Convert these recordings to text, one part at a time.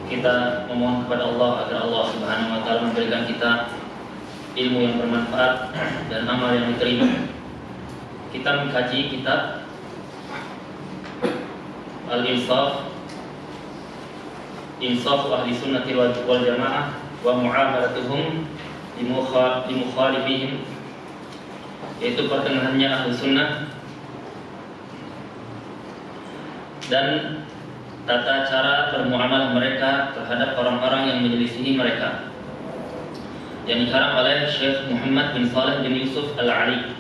kita memohon kepada Allah agar Allah Subhanahu wa taala memberikan kita ilmu yang bermanfaat dan amal yang diterima. Kita mengkaji kitab Al-Insaf, Insaf Ahli Sunnati wal Jamaah wa Mu'amalatuhum li mukhalifihim, yaitu pertengahannya Ahli Sunnah dan tata cara bermuamalah mereka terhadap orang-orang yang menyelisihi mereka, yang dikarang oleh Syekh Muhammad bin Saleh bin Yusuf Al-Ali.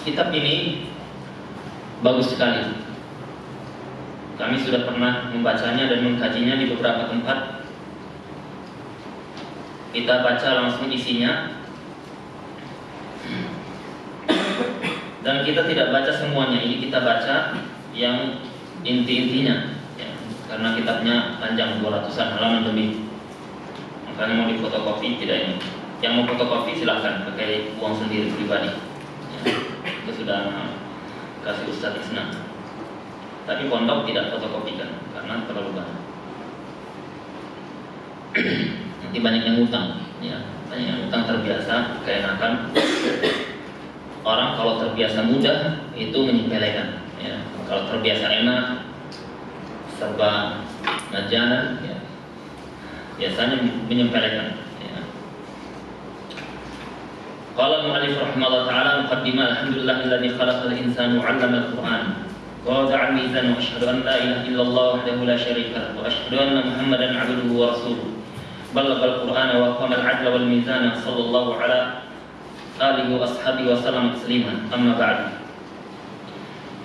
Kitab ini bagus sekali. Kami sudah pernah membacanya dan mengkajinya di beberapa tempat. Kita baca langsung isinya, dan kita tidak baca semuanya. Ini kita baca yang inti-intinya ya, karena kitabnya panjang 200-an halaman lebih. Makanya mau difotokopi tidak ini. Yang mau fotokopi silahkan pakai uang sendiri pribadi ya. Itu sudah kasih Ustaz Isna. Tapi pondok tidak fotokopikan karena terlalu banyak. Nanti banyak yang utang ya. Banyak yang utang terbiasa keenakan. Orang kalau terbiasa mudah itu menyepelekan ya. Kalau terbiasa enak serba majana ya, biasanya menyepelekan ya. Qala al-mu'allif rahimahullah ta'ala muqaddimah alhamdulillahilladzi khalaqal insana 'allama al-Qur'an wa wada'a al-mizan wa asyhadu an la ilaha illallah wahdahu la syarika lahu wa asyhadu anna Muhammadan 'abduhu wa rasuluhu ballagha al-Qur'ana wa aqama al-'adla wal mizana sallallahu ala alihi wa ashabihi wa sallam tasliman amma ba'du.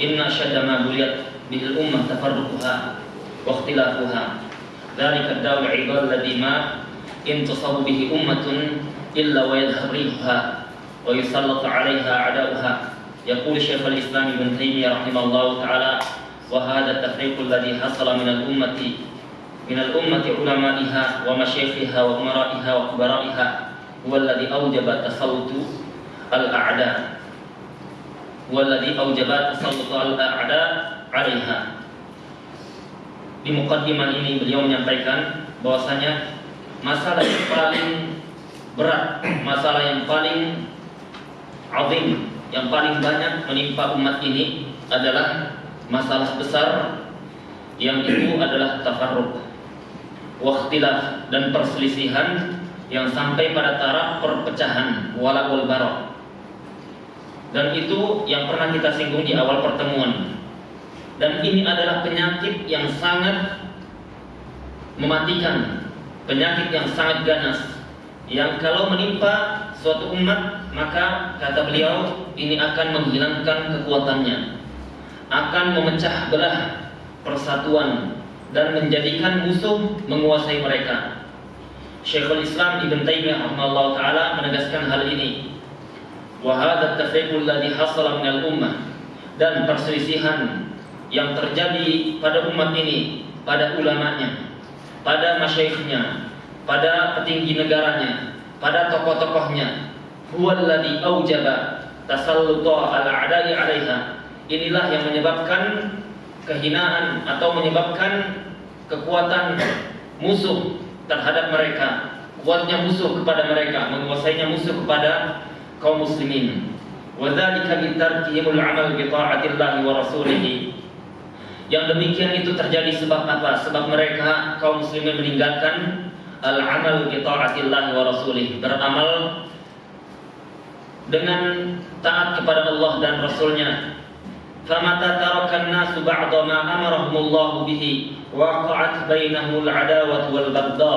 Inna syadda ma buliyat bihil ummah tafarruquha wa ikhtilafuha dzalika ad-da'u al-'idal ladzi ma intasabu bihi ummatun illa wa yadhriha wa yusallatu 'alaiha 'ada'uha. Yaqul Syekh al-Islam Ibn Taimiyah rahimahullahu ta'ala wa hadha at-tafriq alladhi hasala min al-ummati ulama'iha wa masyaikhiha wa umara'iha wa kubara'iha huwa alladhi awjaba tasallutu al-a'da' walladzi aujaba tasallutu al-a'da 'alaiha. Di muqaddimah ini beliau menyampaikan bahwasanya masalah yang paling berat, masalah yang paling azim, yang paling banyak menimpa umat ini adalah masalah besar yang itu adalah tafarruq wa ikhtilaf dan perselisihan yang sampai pada taraf perpecahan wala wal bara. Dan itu yang pernah kita singgung di awal pertemuan. Dan ini adalah penyakit yang sangat mematikan, penyakit yang sangat ganas, yang kalau menimpa suatu umat, maka kata beliau ini akan menghilangkan kekuatannya, akan memecah belah persatuan dan menjadikan musuh menguasai mereka. Syekhul Islam Ibn Taimiyah rahimahullah ta'ala menegaskan hal ini. Wa hadha at-tafriqul ladzi hasala minal ummah, dan perselisihan yang terjadi pada umat ini, pada ulamanya, pada masyaikhnya, pada petinggi negaranya, pada tokoh-tokohnya, huwa alladzi aujaba tasallutu al-a'da'i 'alaiha. Inilah yang menyebabkan kehinaan atau menyebabkan kekuatan musuh terhadap mereka, kuatnya musuh kepada mereka, menguasainya musuh kepada kaum muslimin. Wa dzalika bi tarkihimul 'amal bi ta'atillah wa rasulih. Yang demikian itu terjadi sebab apa? Sebab mereka kaum muslimin meninggalkan al-'amal bi ta'atillah wa rasulih, beramal dengan taat kepada Allah dan Rasulnya. Famata tarakan nasu ba'da ma amarahumullahu bihi waqa'at bainahumul 'adawatu wal baghdha.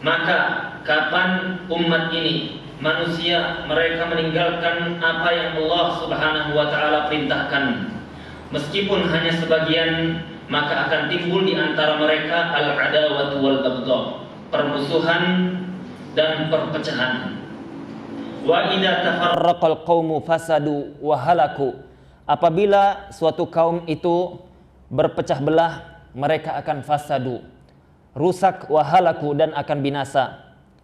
Maka kapan umat ini, manusia, mereka meninggalkan apa yang Allah Subhanahu wa taala perintahkan, meskipun hanya sebagian, maka akan timbul di antara mereka al-adawatu wal baghdha, permusuhan dan perpecahan. Wa idza tafarraqal qaumu fasadu wa halaku. Apabila suatu kaum itu berpecah belah, mereka akan fasadu, rusak, wa halaku, dan akan binasa.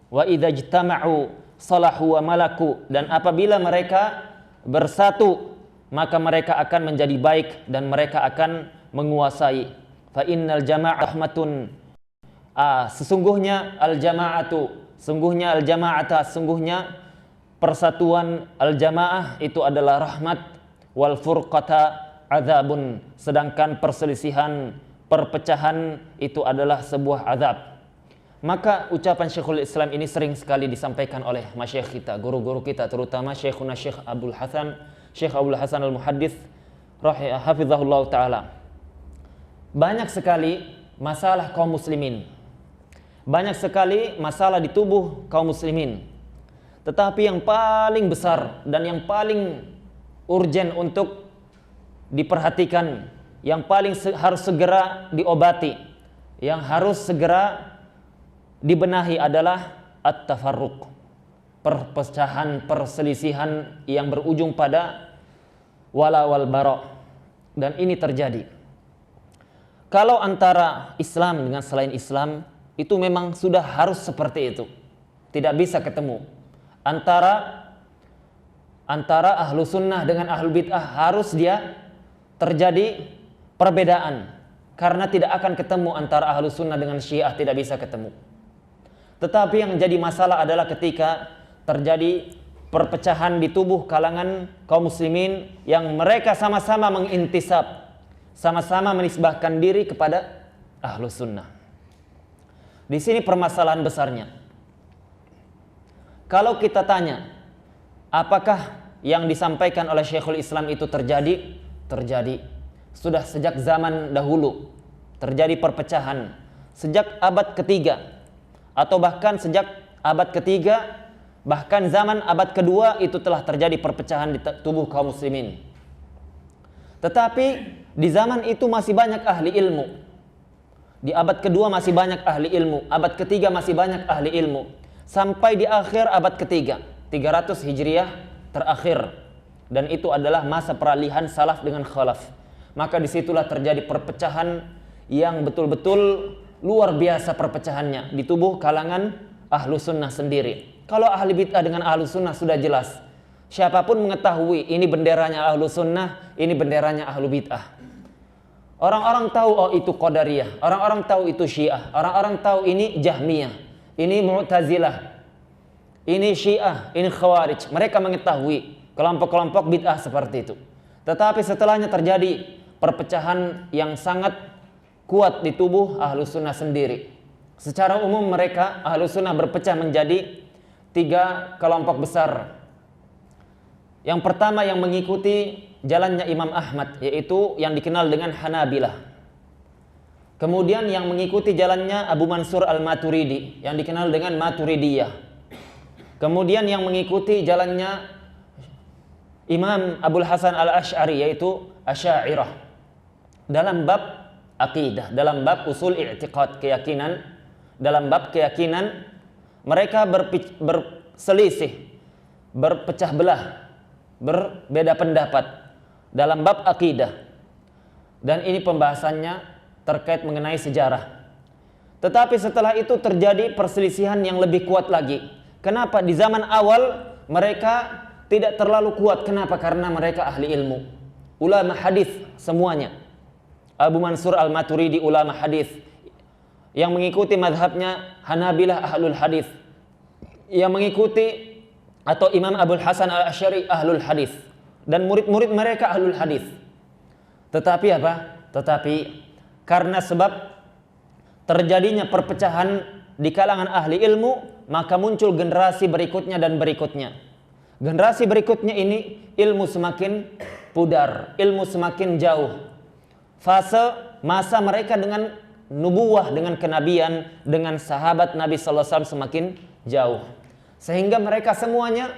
Wa idza ijtama'u salahu wa malaku, dan apabila mereka bersatu, maka mereka akan menjadi baik dan mereka akan menguasai. fa innal jama'ah rahmatun. Sesungguhnya sesungguhnya persatuan al-jamaah itu adalah rahmat, wal furqata adzabun, sedangkan perpecahan itu adalah sebuah azab. Maka ucapan Syekhul Islam ini sering sekali disampaikan oleh masyayikh kita, guru-guru kita, terutama Syekhuna Syekh Abdul Hasan Al-Muhaddits hafizahullah taala. Banyak sekali masalah kaum muslimin, banyak sekali masalah di tubuh kaum muslimin. Tetapi yang paling besar dan yang paling urgen untuk diperhatikan, yang paling harus segera diobati, yang harus segera dibenahi adalah at-tafarruq, perpecahan, perselisihan yang berujung pada wala wal bara. Dan ini terjadi kalau antara Islam dengan selain Islam, itu memang sudah harus seperti itu, tidak bisa ketemu. Antara ahlu sunnah dengan ahlu bid'ah harus dia terjadi perbedaan, karena tidak akan ketemu antara ahlu sunnah dengan syiah, tidak bisa ketemu. Tetapi yang jadi masalah adalah ketika terjadi perpecahan di tubuh kalangan kaum muslimin yang mereka sama-sama mengintisab, sama-sama menisbahkan diri kepada ahlu sunnah. Di sini permasalahan besarnya. Kalau kita tanya, apakah yang disampaikan oleh Syekhul Islam itu terjadi? Terjadi. Sudah sejak zaman dahulu terjadi perpecahan. Sejak abad ketiga, atau bahkan sejak abad ketiga, bahkan zaman abad kedua itu telah terjadi perpecahan di tubuh kaum muslimin. Tetapi di zaman itu masih banyak ahli ilmu. Di abad kedua masih banyak ahli ilmu, abad ketiga masih banyak ahli ilmu. Sampai di akhir abad ketiga, 300 Hijriah terakhir. Dan itu adalah masa peralihan salaf dengan khalaf. Maka disitulah terjadi perpecahan yang betul-betul luar biasa perpecahannya di tubuh kalangan ahlu sunnah sendiri. Kalau ahli bid'ah dengan ahlu sunnah sudah jelas. Siapapun mengetahui ini benderanya ahlu sunnah, ini benderanya ahlu bid'ah. Orang-orang tahu oh itu Qadariyah, orang-orang tahu itu Syiah, orang-orang tahu ini Jahmiyah, ini Mu'tazilah, ini Syiah, ini Khawarij. Mereka mengetahui kelompok-kelompok bid'ah seperti itu. Tetapi setelahnya terjadi perpecahan yang sangat kuat di tubuh ahlu sunnah sendiri. Secara umum mereka ahlu sunnah berpecah menjadi 3 kelompok besar. Yang pertama yang mengikuti jalannya Imam Ahmad, yaitu yang dikenal dengan Hanabilah. Kemudian yang mengikuti jalannya Abu Mansur Al-Maturidi, yang dikenal dengan Maturidiyah. Kemudian yang mengikuti jalannya Imam Abul Hasan Al-Asy'ari, yaitu Asy'ariyah. Dalam bab akidah, dalam bab usul i'tiqad, keyakinan, dalam bab keyakinan mereka berselisih, berpecah belah, berbeda pendapat dalam bab akidah. Dan ini pembahasannya terkait mengenai sejarah. Tetapi setelah itu terjadi perselisihan yang lebih kuat lagi. Kenapa? Di zaman awal mereka tidak terlalu kuat. Kenapa? Karena mereka ahli ilmu, ulama hadis semuanya. Abu Mansur Al-Maturidi ulama hadis, yang mengikuti madhabnya Hanabilah ahlul hadis, yang mengikuti atau Imam Abul Hasan Al-Asy'ari ahlul hadis, dan murid-murid mereka ahlul hadis. Tetapi apa? Tetapi karena sebab terjadinya perpecahan di kalangan ahli ilmu, maka muncul generasi berikutnya dan berikutnya. Generasi berikutnya ini ilmu semakin pudar, ilmu semakin jauh. Masa mereka dengan nubuwah, dengan kenabian, dengan sahabat Nabi sallallahu alaihi wasallam semakin jauh. Sehingga mereka semuanya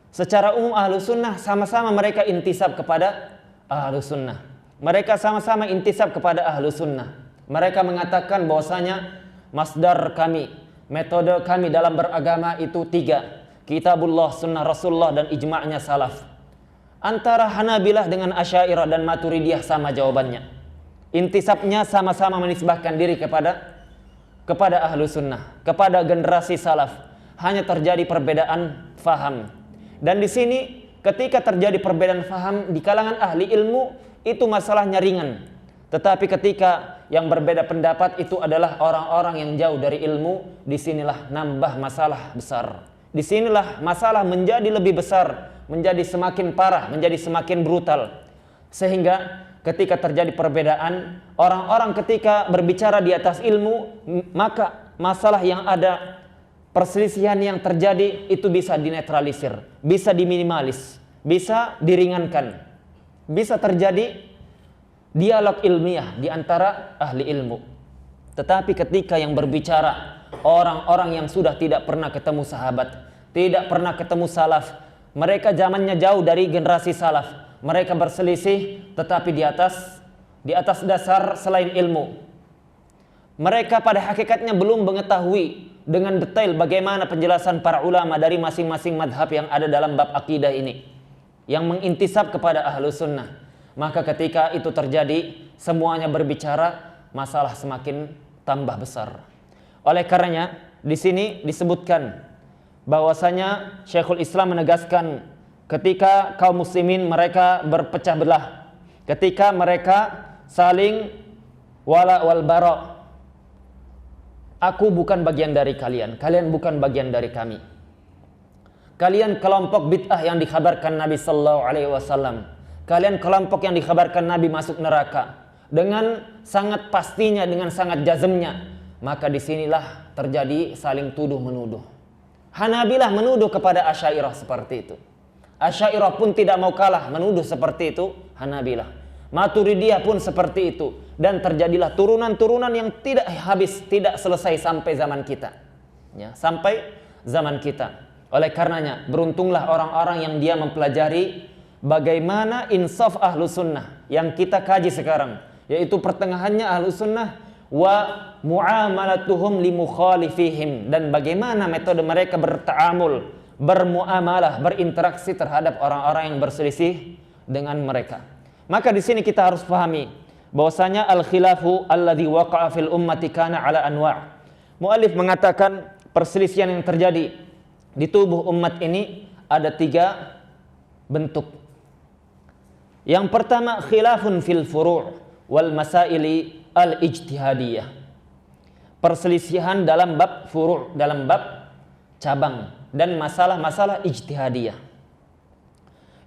secara umum ahlu sunnah sama-sama mereka intisab kepada ahlu sunnah. Mereka sama-sama intisab kepada ahlu sunnah. Mereka mengatakan bahwasanya masdar kami, metode kami dalam beragama itu 3. Kitabullah, sunnah Rasulullah, dan ijma'nya salaf. Antara Hanabilah dengan Asy'ariyah dan Maturidiyah sama jawabannya. Intisabnya sama-sama menisbahkan diri kepada ahlu sunnah, kepada generasi salaf. Hanya terjadi perbedaan faham. Dan di sini ketika terjadi perbedaan faham di kalangan ahli ilmu, itu masalahnya ringan. Tetapi ketika yang berbeda pendapat itu adalah orang-orang yang jauh dari ilmu. Disinilah nambah masalah besar. Disinilah masalah menjadi lebih besar, menjadi semakin parah, menjadi semakin brutal. Sehingga ketika terjadi perbedaan, orang-orang ketika berbicara di atas ilmu, maka masalah yang ada, perselisihan yang terjadi itu bisa dinetralisir, bisa diminimalis, bisa diringankan, bisa terjadi dialog ilmiah di antara ahli ilmu. Tetapi ketika yang berbicara orang-orang yang sudah tidak pernah ketemu sahabat, tidak pernah ketemu salaf, mereka zamannya jauh dari generasi salaf, mereka berselisih tetapi di atas dasar selain ilmu. Mereka pada hakikatnya belum mengetahui dengan detail bagaimana penjelasan para ulama dari masing-masing madhab yang ada dalam bab akidah ini, yang mengintisab kepada ahlu sunnah. Maka ketika itu terjadi, semuanya berbicara, masalah semakin tambah besar. Oleh karenanya, di sini disebutkan bahwasanya Syekhul Islam menegaskan ketika kaum muslimin mereka berpecah belah, ketika mereka saling wala wal bara, aku bukan bagian dari kalian, kalian bukan bagian dari kami. Kalian kelompok bid'ah yang dikhabarkan Nabi sallallahu alaihi wasallam. Kalian kelompok yang dikhabarkan Nabi masuk neraka. Dengan sangat pastinya, dengan sangat jazmnya, maka disinilah terjadi saling tuduh menuduh. Hanabilah menuduh kepada Asy'ariyah seperti itu. Asy'ariyah pun tidak mau kalah menuduh seperti itu Hanabilah. Maturidiyah pun seperti itu, dan terjadilah turunan-turunan yang tidak habis, tidak selesai sampai zaman kita. Ya, sampai zaman kita. Oleh karenanya, beruntunglah orang-orang yang dia mempelajari bagaimana insaf ahlu sunnah yang kita kaji sekarang, yaitu pertengahannya ahlu sunnah wa muamalatuhum li mukhalifihim, dan bagaimana metode mereka berta'amul, bermuamalah, berinteraksi terhadap orang-orang yang berselisih dengan mereka. Maka di sini kita harus pahami bahwasanya al-khilafu alladhi waqa'a fil ummati kana ala anwa'. Muallif mengatakan perselisihan yang terjadi di tubuh umat ini ada 3 bentuk. Yang pertama, khilafun fil furu' wal masaili al-ijtihadiyah. Perselisihan dalam bab furu', dalam bab cabang, dan masalah-masalah ijtihadiyah.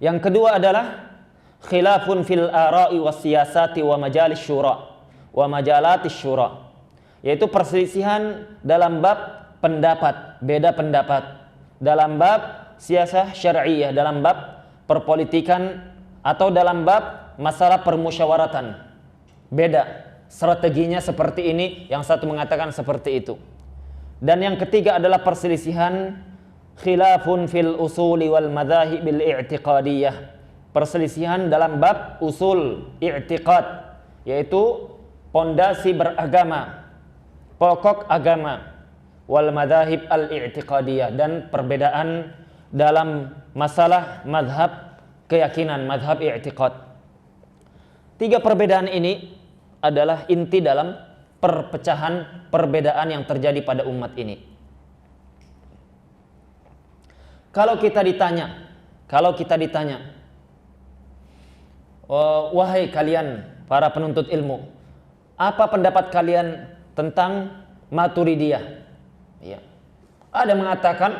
Yang kedua adalah khilafun fil ara'i was siyasati wa majalis syura wa majalatis syura, yaitu perselisihan dalam bab pendapat, beda pendapat, dalam bab siyasah syar'iyah, dalam bab perpolitikan, atau dalam bab masalah permusyawaratan. Beda strateginya seperti ini, yang satu mengatakan seperti itu. Dan yang ketiga adalah perselisihan khilafun fil usuli wal madzahibil i'tiqadiyah. Perselisihan dalam bab usul i'tiqad, yaitu pondasi beragama, pokok agama, wal madzahib al i'tiqadiyah, dan perbedaan dalam masalah madhab keyakinan, madhab i'tiqad. 3 perbedaan ini adalah inti dalam perpecahan, perbedaan yang terjadi pada umat ini. Kalau kita ditanya, wahai kalian para penuntut ilmu, apa pendapat kalian tentang Maturidiyah? Ya. Ada yang mengatakan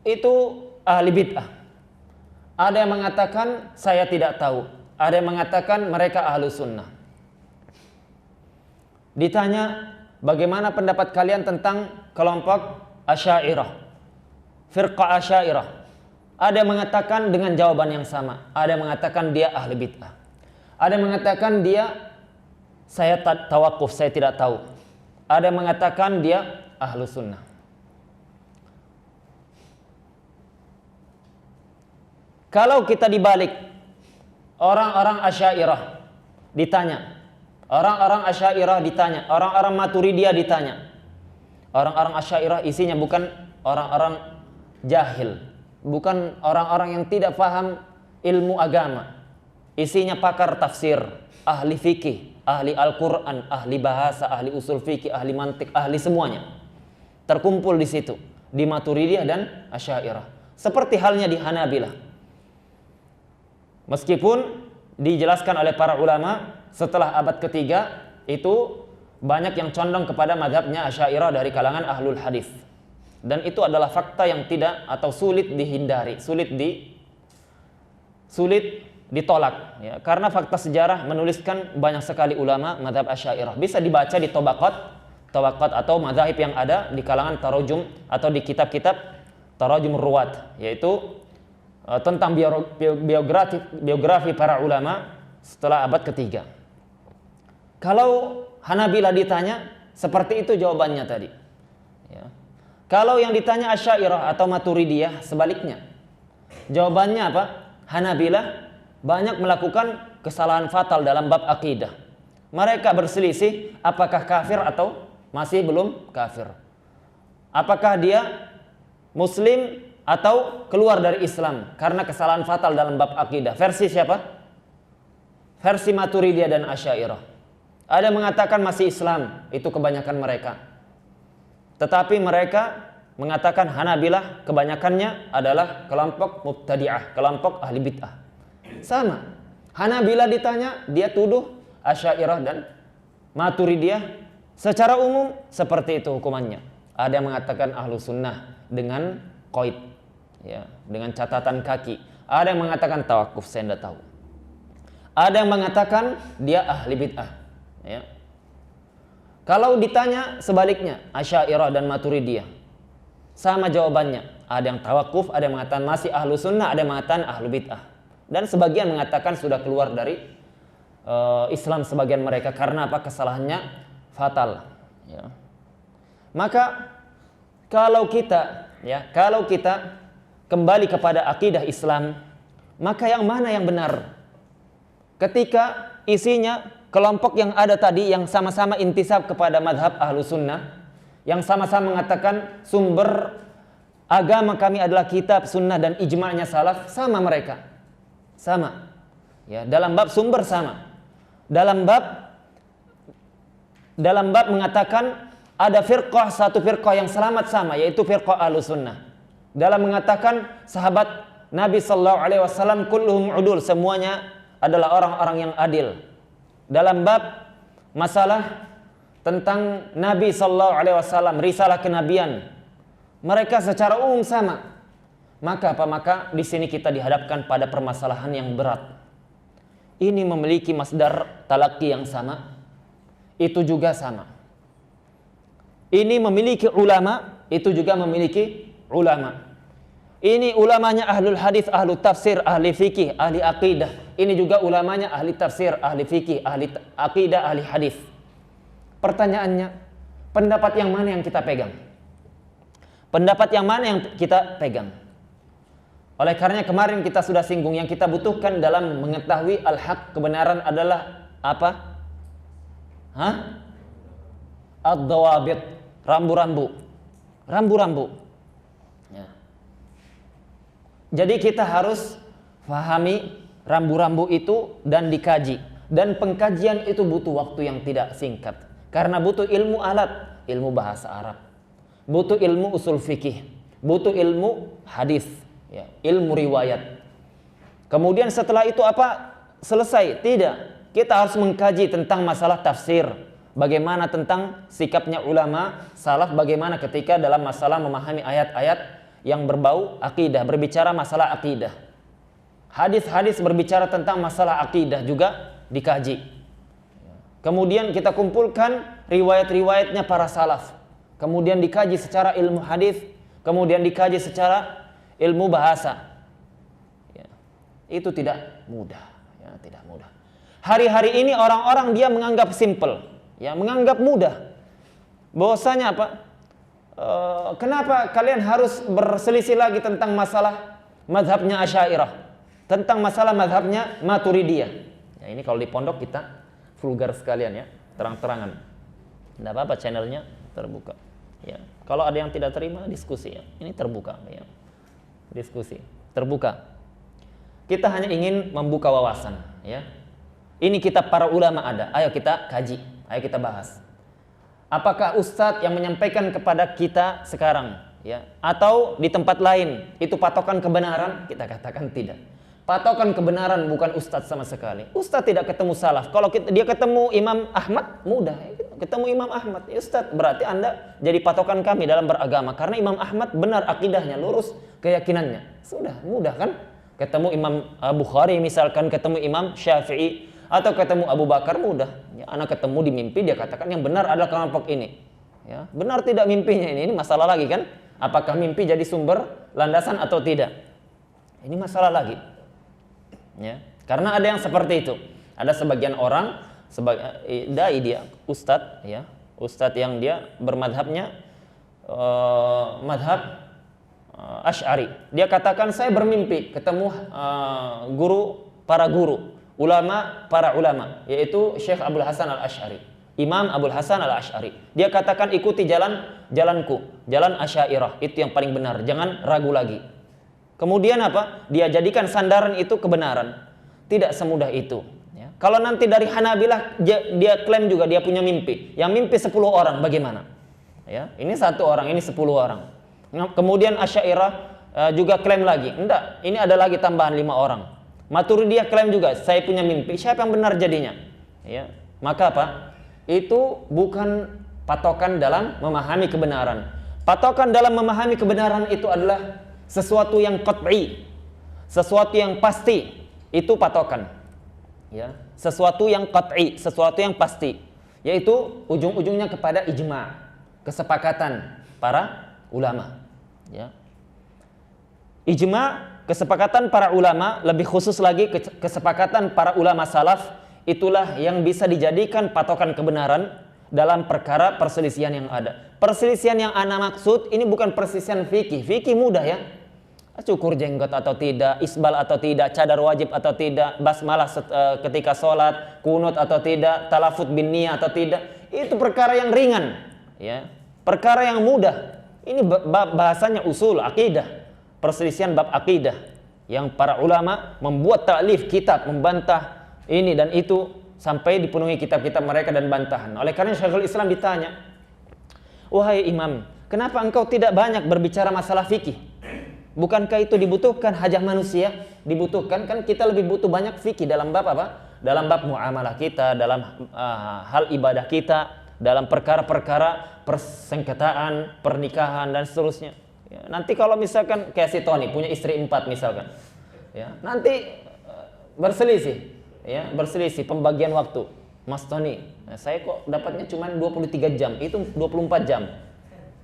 itu ahli bid'ah. Ada yang mengatakan saya tidak tahu. Ada yang mengatakan mereka ahlu sunnah. Ditanya, bagaimana pendapat kalian tentang kelompok Asy'ariyah, firqah Asy'ariyah? Ada yang mengatakan dengan jawaban yang sama. Ada yang mengatakan dia ahli bid'ah. Ada yang mengatakan dia saya tawakuf, saya tidak tahu. Ada yang mengatakan dia ahlu sunnah. Kalau kita dibalik, orang-orang Asy'ariyah ditanya, orang-orang Asy'ariyah ditanya, orang-orang Maturidiyah ditanya. Orang-orang Asy'ariyah isinya bukan orang-orang jahil, bukan orang-orang yang tidak paham ilmu agama. Isinya pakar tafsir, ahli fikih, ahli Al-Quran, ahli bahasa, ahli usul fikih, ahli mantik, ahli semuanya. Terkumpul di situ, di Maturidiyah dan Asy'ariyah. Seperti halnya di Hanabilah. Meskipun dijelaskan oleh para ulama setelah abad ketiga, itu banyak yang condong kepada madhabnya Asy'ariyah dari kalangan ahlul hadis. Dan itu adalah fakta yang tidak atau sulit dihindari, sulit ditolak ya. Karena fakta sejarah menuliskan banyak sekali ulama madhab Asy'ariyah. Bisa dibaca di tabaqat atau madhab yang ada di kalangan tarajum atau di kitab-kitab tarajum ruwat, yaitu tentang biografi para ulama setelah abad ketiga. Kalau Hanabilah ditanya, seperti itu jawabannya tadi ya. Kalau yang ditanya Asy'ariyah atau Maturidiyah, sebaliknya jawabannya apa? Hanabilah banyak melakukan kesalahan fatal dalam bab akidah. Mereka berselisih apakah kafir atau masih belum kafir, apakah dia muslim atau keluar dari Islam karena kesalahan fatal dalam bab akidah. Versi siapa? Versi Maturidiyah dan Asy'ariyah. Ada yang mengatakan masih Islam, itu kebanyakan mereka. Tetapi mereka mengatakan Hanabilah kebanyakannya adalah kelompok mubtadi'ah, kelompok ahli bid'ah. Sama. Hanabilah ditanya, dia tuduh Asy'ariyah dan Maturidiyah secara umum seperti itu hukumannya. Ada yang mengatakan ahlu sunnah dengan qaid, ya, dengan catatan kaki. Ada yang mengatakan tawakuf, saya tidak tahu. Ada yang mengatakan dia ahli bid'ah. Ya. Kalau ditanya sebaliknya, Asy'ariyah dan Maturidiyah, sama jawabannya. Ada yang tawakuf, ada yang mengatakan masih ahlu sunnah, ada yang mengatakan ahlu bid'ah. Dan sebagian mengatakan sudah keluar dari Islam sebagian mereka karena apa? Kesalahannya fatal. Ya. Maka kalau kita kembali kepada akidah Islam, maka yang mana yang benar? Ketika isinya kelompok yang ada tadi yang sama-sama intisab kepada madhab ahlu sunnah, yang sama-sama mengatakan sumber agama kami adalah kitab, sunnah dan ijma'nya salaf, sama mereka, sama ya, dalam bab sumber sama, dalam bab mengatakan ada satu firqah yang selamat sama, yaitu firqah ahlu sunnah. Dalam mengatakan sahabat Nabi sallallahu alaihi wasallam kulluhum udul, semuanya adalah orang-orang yang adil. Dalam bab masalah tentang Nabi sallallahu alaihi wasallam, risalah kenabian, mereka secara umum sama. Maka apa? Maka di sini kita dihadapkan pada permasalahan yang berat. Ini memiliki masdar talaqi yang sama, itu juga sama. Ini memiliki ulama, itu juga memiliki ulama. Ini ulamanya ahlul hadis, ahlu tafsir, ahli fikih, ahli aqidah. Ini juga ulamanya ahli tafsir, ahli fikih, ahli aqidah, ahli hadis. Pertanyaannya, pendapat yang mana yang kita pegang? Pendapat yang mana yang kita pegang? Oleh karenanya kemarin kita sudah singgung, yang kita butuhkan dalam mengetahui al-haq, kebenaran adalah apa? Ad-dawabit, rambu-rambu. Ya. Jadi kita harus fahami rambu-rambu itu dan dikaji. Dan pengkajian itu butuh waktu yang tidak singkat. Karena butuh ilmu alat, ilmu bahasa Arab. Butuh ilmu usul fikih. Butuh ilmu hadis, ya, ilmu riwayat. Kemudian setelah itu apa? Selesai? Tidak. Kita harus mengkaji tentang masalah tafsir. Bagaimana tentang sikapnya ulama salaf, bagaimana ketika dalam masalah memahami ayat-ayat yang berbau akidah, berbicara masalah akidah. Hadis-hadis berbicara tentang masalah akidah juga dikaji. Kemudian kita kumpulkan riwayat-riwayatnya para salaf. Kemudian dikaji secara ilmu hadis, kemudian dikaji secara ilmu bahasa. Ya. Itu tidak mudah, ya, tidak mudah. Hari-hari ini orang-orang dia menganggap simple, ya, menganggap mudah. Bahwasanya apa? Kenapa kalian harus berselisih lagi tentang masalah mazhabnya Asy'ariyah, tentang masalah mazhabnya Maturidiyah? Ya, ini kalau di pondok kita vulgar sekalian, ya, terang-terangan. Tidak apa-apa, channelnya terbuka. Ya, kalau ada yang tidak terima diskusi, ya. Ini terbuka, ya. Diskusi terbuka. Kita hanya ingin membuka wawasan, ya. Ini kitab para ulama ada, ayo kita kaji, ayo kita bahas. Apakah ustadz yang menyampaikan kepada kita sekarang, ya, atau di tempat lain itu patokan kebenaran? Kita katakan tidak. Patokan kebenaran bukan ustadz sama sekali. Ustadz tidak ketemu salaf. Kalau dia ketemu Imam Ahmad, mudah. Ketemu Imam Ahmad, ya ustadz, berarti Anda jadi patokan kami dalam beragama. Karena Imam Ahmad benar akidahnya, lurus keyakinannya. Sudah, mudah kan? Ketemu Imam Bukhari misalkan, ketemu Imam Syafi'i, atau ketemu Abu Bakar, mudah. Ya, anak ketemu di mimpi, dia katakan yang benar adalah kelompok ini. Ya, benar tidak mimpinya ini masalah lagi kan? Apakah mimpi jadi sumber landasan atau tidak? Ini masalah lagi. Ya, karena ada yang seperti itu. Ada sebagian orang dai dia ustadz, ya, ustadz yang dia bermadhabnya madhab Asy'ari. Dia katakan saya bermimpi ketemu para guru, para ulama, yaitu Syekh Abdul Hasan Al-Asy'ari, Imam Abdul Hasan Al-Asy'ari. Dia katakan ikuti jalanku, jalan Asy'ariyah, itu yang paling benar, jangan ragu lagi. Kemudian apa? Dia jadikan sandaran itu kebenaran. Tidak semudah itu. Ya. Kalau nanti dari Hanabilah dia klaim juga dia punya mimpi. Yang mimpi 10 orang bagaimana? Ya, ini 1 orang, ini 10 orang. Kemudian Asy'ariyah juga klaim lagi. Enggak, ini ada lagi tambahan 5 orang. Maturidiyah klaim juga, saya punya mimpi. Siapa yang benar jadinya? Ya. Maka apa? Itu bukan patokan dalam memahami kebenaran. Patokan dalam memahami kebenaran itu adalah sesuatu yang qat'i, sesuatu yang pasti, itu patokan. Ya, sesuatu yang qat'i, sesuatu yang pasti, yaitu ujung-ujungnya kepada ijma', kesepakatan para ulama. Ya. Ijma', kesepakatan para ulama, lebih khusus lagi kesepakatan para ulama salaf, itulah yang bisa dijadikan patokan kebenaran dalam perkara perselisihan yang ada. Perselisihan yang ana maksud ini bukan perselisihan fikih. Fikih mudah ya. Cukur jenggot atau tidak, isbal atau tidak, cadar wajib atau tidak, basmalah ketika sholat, kunut atau tidak, talafut bin niyah atau tidak. Itu perkara yang ringan, ya. Perkara yang mudah. Ini bahasanya usul akidah, perselisihan bab akidah yang para ulama membuat ta'lif kitab membantah ini dan itu sampai dipenuhi kitab-kitab mereka dan bantahan. Oleh karena Syekhul Islam ditanya, "Wahai imam, kenapa engkau tidak banyak berbicara masalah fikih? Bukankah itu dibutuhkan hajah manusia? Dibutuhkan, kan kita lebih butuh banyak fikih dalam bab apa? Dalam bab muamalah kita, dalam hal ibadah kita, dalam perkara-perkara persengketaan, pernikahan dan seterusnya. Ya, nanti kalau misalkan kayak si Tony punya istri 4 misalkan, ya, nanti berselisih, ya, berselisih pembagian waktu. Mas Tony, saya kok dapatnya cuma 23 jam, itu 24 jam.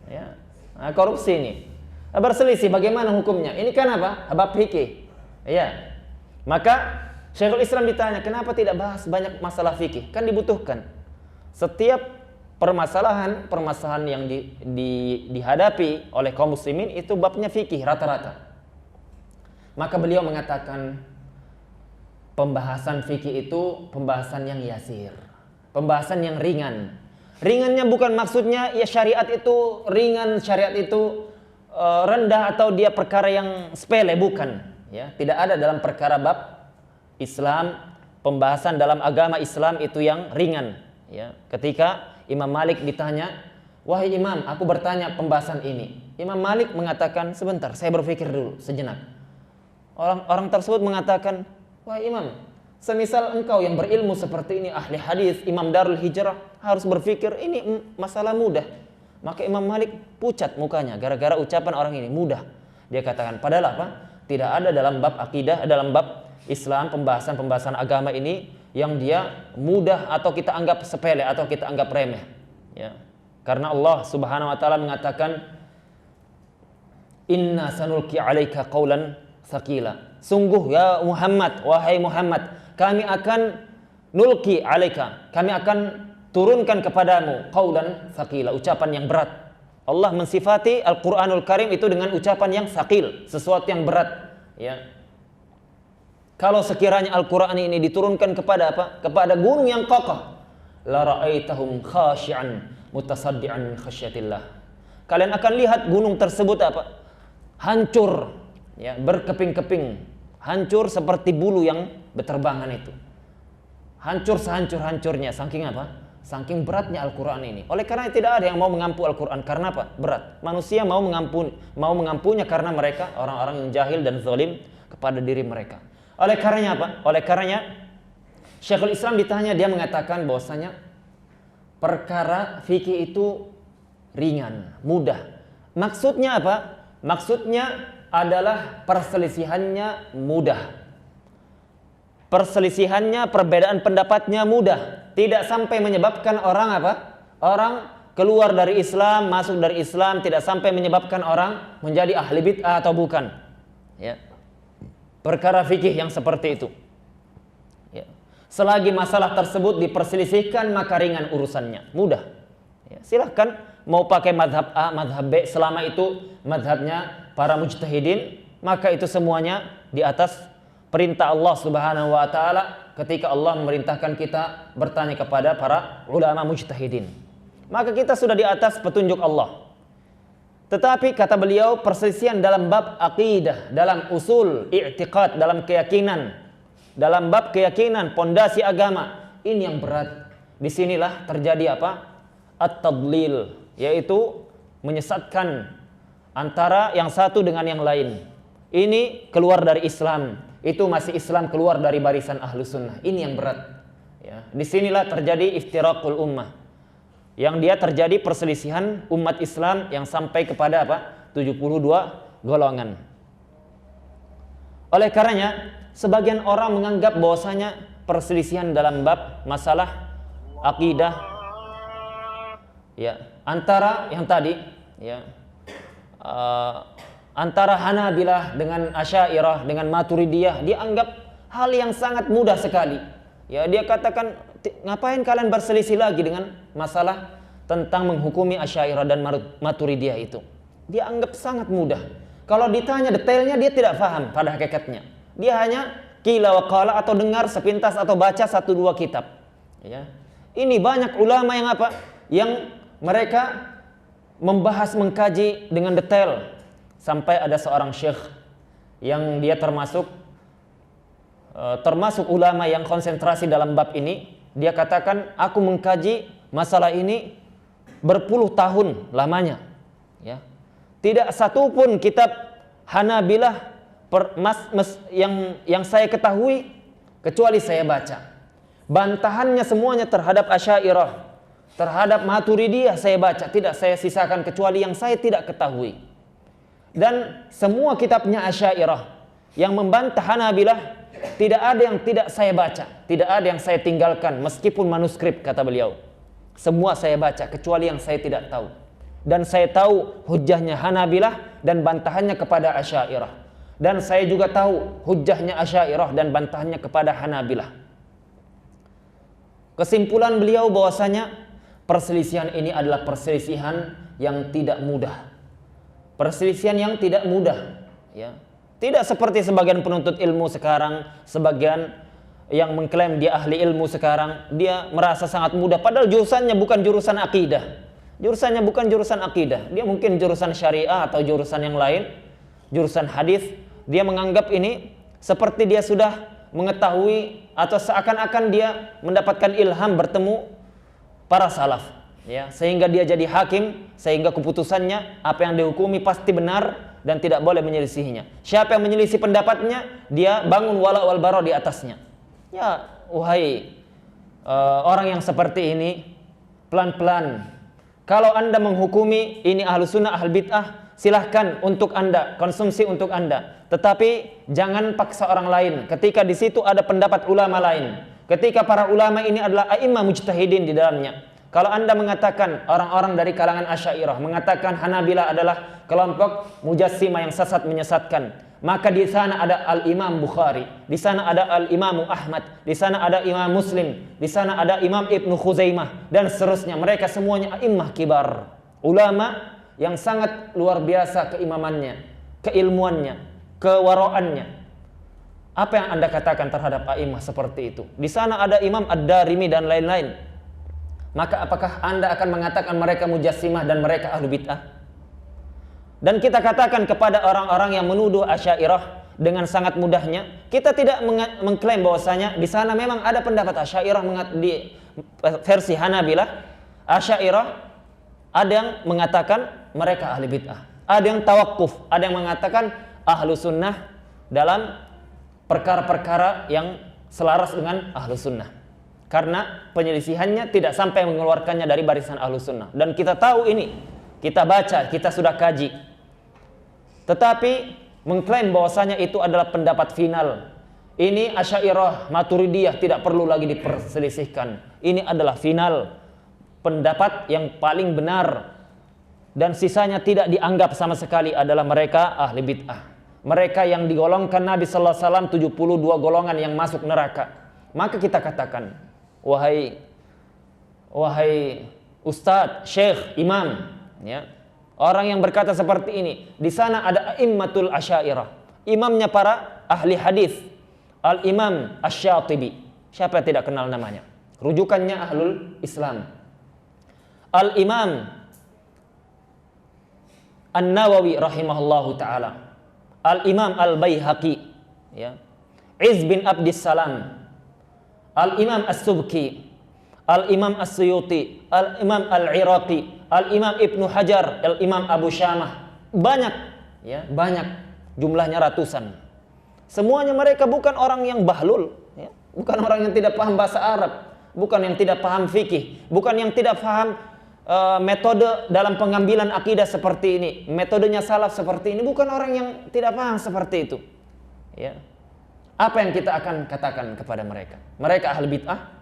Ya, nah, korupsi ini. Berselisih bagaimana hukumnya? Ini kan apa? Bab fikih. Ya. Maka Syekhul Islam ditanya, kenapa tidak bahas banyak masalah fikih? Kan dibutuhkan. Setiap permasalahan yang dihadapi oleh kaum muslimin itu babnya fikih rata-rata. Maka beliau mengatakan pembahasan fikih itu pembahasan yang yasir, pembahasan yang ringan. Ringannya bukan maksudnya ya syariat itu ringan, syariat itu rendah atau dia perkara yang sepele, bukan, ya. Tidak ada dalam perkara bab Islam, pembahasan dalam agama Islam itu yang ringan, ya. Ketika Imam Malik ditanya, "Wahai Imam, aku bertanya pembahasan ini." Imam Malik mengatakan, "Sebentar, saya berpikir dulu sejenak." Orang tersebut mengatakan, "Wahai Imam, semisal engkau yang berilmu seperti ini, ahli hadis, Imam Darul Hijrah, harus berpikir ini masalah mudah." Maka Imam Malik pucat mukanya gara-gara ucapan orang ini, mudah. Dia katakan, padahal apa? Tidak ada dalam bab akidah, dalam bab Islam, pembahasan agama ini yang dia mudah atau kita anggap sepele atau kita anggap remeh. Ya. Karena Allah Subhanahu wa taala mengatakan, "Inna sanulqi 'alaika qaulan tsaqila." Sungguh ya Muhammad, wahai Muhammad, kami akan nulqi 'alaika, kami akan turunkan kepadamu qaulan tsaqila, ucapan yang berat. Allah mensifati Al-Qur'anul Karim itu dengan ucapan yang tsaqil, sesuatu yang berat, ya. Kalau sekiranya Al-Qur'an ini diturunkan kepada apa? Kepada gunung yang kokoh, la ra'aitahum khashi'an mutasaddian min khasyatillah. Kalian akan lihat gunung tersebut apa? Hancur, ya, berkeping-keping, hancur seperti bulu yang berterbangan itu. Hancur sehancur-hancurnya, saking apa? Saking beratnya Al-Quran ini. Oleh karena tidak ada yang mau mengampu Al-Quran. Karena apa? Berat. Manusia mau mengampunya karena mereka orang-orang yang jahil dan zalim kepada diri mereka. Oleh karenanya apa? Oleh karenanya Syekhul Islam ditanya, dia mengatakan bahwasanya perkara fikih itu ringan, mudah. Maksudnya apa? Maksudnya adalah perselisihannya mudah. Perselisihannya, perbedaan pendapatnya mudah. Tidak sampai menyebabkan orang apa? Orang keluar dari Islam, masuk dari Islam, tidak sampai menyebabkan orang menjadi ahli bid'ah atau bukan. Ya. Perkara fikih yang seperti itu. Ya. Selagi masalah tersebut diperselisihkan, maka ringan urusannya, mudah. Ya. Silahkan mau pakai madhab A, madhab B, selama itu madhabnya para mujtahidin, maka itu semuanya di atas perintah Allah Subhanahu wa taala ketika Allah memerintahkan kita bertanya kepada para ulama mujtahidin. Maka kita sudah di atas petunjuk Allah. Tetapi kata beliau, perselisihan dalam bab akidah, dalam usul i'tiqad, dalam keyakinan, dalam bab keyakinan, pondasi agama, ini yang berat. Disinilah terjadi apa? At-tadlil, yaitu menyesatkan antara yang satu dengan yang lain. Ini keluar dari Islam, itu masih Islam keluar dari barisan ahlu sunnah. Ini yang berat. Ya. Disinilah terjadi iftiraqul ummah, yang dia terjadi perselisihan umat Islam yang sampai kepada apa? 72 golongan. Oleh karenanya, sebagian orang menganggap bahwasanya perselisihan dalam bab masalah akidah, ya, antara yang tadi, ya, antara Hanabilah dengan Asy'ariyah dengan Maturidiyah dianggap hal yang sangat mudah sekali. Ya, dia katakan, ngapain kalian berselisih lagi dengan masalah tentang menghukumi Asy'ariyah dan Maturidiyah itu? Dia anggap sangat mudah. Kalau ditanya detailnya dia tidak paham pada hakikatnya. Dia hanya qila wa qala atau dengar sepintas atau baca 1-2 kitab. Ya. Ini banyak ulama yang apa? Yang mereka membahas, mengkaji dengan detail. Sampai ada seorang syekh yang dia termasuk ulama yang konsentrasi dalam bab ini. Dia katakan, aku mengkaji masalah ini berpuluh tahun lamanya. Ya. Tidak satu pun kitab Hanabilah yang saya ketahui kecuali saya baca. Bantahannya semuanya terhadap Asy'ariyah, terhadap Maturidiyah saya baca. Tidak saya sisakan kecuali yang saya tidak ketahui. Dan semua kitabnya Asy'ariyah yang membantah Hanabilah, tidak ada yang tidak saya baca, tidak ada yang saya tinggalkan meskipun manuskrip, kata beliau. Semua saya baca kecuali yang saya tidak tahu. Dan saya tahu hujjahnya Hanabilah dan bantahannya kepada Asy'ariyah. Dan saya juga tahu hujjahnya Asy'ariyah dan bantahannya kepada Hanabilah. Kesimpulan beliau bahwasanya perselisihan ini adalah perselisihan yang tidak mudah. Perselisihan yang tidak mudah, ya. Tidak seperti sebagian penuntut ilmu sekarang, sebagian yang mengklaim dia ahli ilmu sekarang, dia merasa sangat mudah padahal jurusannya bukan jurusan akidah. Jurusannya bukan jurusan akidah. Dia mungkin jurusan syariah atau jurusan yang lain, jurusan hadis. Dia menganggap ini seperti dia sudah mengetahui atau seakan-akan dia mendapatkan ilham bertemu para salaf. Ya, sehingga dia jadi hakim, sehingga keputusannya apa yang dihukumi pasti benar dan tidak boleh menyelisihinya. Siapa yang menyelisih pendapatnya, dia bangun wala wal bara di atasnya. Ya, wahai orang yang seperti ini, pelan-pelan. Kalau Anda menghukumi ini ahlu sunnah, ahlu bid'ah, silahkan untuk Anda, konsumsi untuk Anda. Tetapi jangan paksa orang lain ketika di situ ada pendapat ulama lain. Ketika para ulama ini adalah a'immah mujtahidin di dalamnya. Kalau Anda mengatakan orang-orang dari kalangan Asy'ariyah mengatakan Hanabilah adalah kelompok mujassimah yang sesat menyesatkan, maka di sana ada Al-Imam Bukhari, di sana ada Al-Imam Ahmad, di sana ada Imam Muslim, di sana ada Imam Ibnu Khuzaimah dan seterusnya. Mereka semuanya a'immah kibar, ulama yang sangat luar biasa keimamannya, keilmuannya, kewaraannya. Apa yang Anda katakan terhadap a'immah seperti itu? Di sana ada Imam Ad-Darimi dan lain-lain. Maka apakah Anda akan mengatakan mereka mujassimah dan mereka ahlu bid'ah? Dan kita katakan kepada orang-orang yang menuduh Asy'ariyah dengan sangat mudahnya, kita tidak mengklaim bahwasanya di sana memang ada pendapat Asy'ariyah di versi Hanabilah. Asy'ariyah ada yang mengatakan mereka ahli bid'ah, ada yang tawakuf, ada yang mengatakan ahlu sunnah dalam perkara-perkara yang selaras dengan ahlu sunnah. Karena penyelisihannya tidak sampai mengeluarkannya dari barisan ahlu sunnah. Dan kita tahu ini, kita baca, kita sudah kaji. Tetapi mengklaim bahwasanya itu adalah pendapat final. Ini Asy'ariyah, Maturidiyah tidak perlu lagi diperselisihkan. Ini adalah final, pendapat yang paling benar. Dan sisanya tidak dianggap sama sekali adalah mereka ahli bid'ah. Mereka yang digolongkan Nabi sallallahu alaihi wasallam 72 golongan yang masuk neraka. Maka kita katakan, wahai ustadz, syekh, imam, ya. Orang yang berkata seperti ini, di sana ada a'immatul Asy'ariyah. Imamnya para ahli hadis, Al-Imam Asy-Syatibi. Siapa yang tidak kenal namanya? Rujukannya Ahlul Islam. Al-Imam An-Nawawi rahimahullahu taala. Al-Imam Al-Baihaqi, ya. Izz bin Abdissalam. Al-Imam As-Subki, Al-Imam As-Suyuti, Al-Imam Al-Iraqi, Al-Imam Ibnu Hajar, Al-Imam Abu Syamah. Banyak, ya, banyak. Jumlahnya ratusan. Semuanya mereka bukan orang yang bahlul, ya. Bukan orang yang tidak paham bahasa Arab, bukan yang tidak paham fikih, bukan yang tidak paham metode dalam pengambilan akidah seperti ini, metodenya salaf seperti ini, bukan orang yang tidak paham seperti itu, ya. Apa yang kita akan katakan kepada mereka? Mereka ahli bid'ah.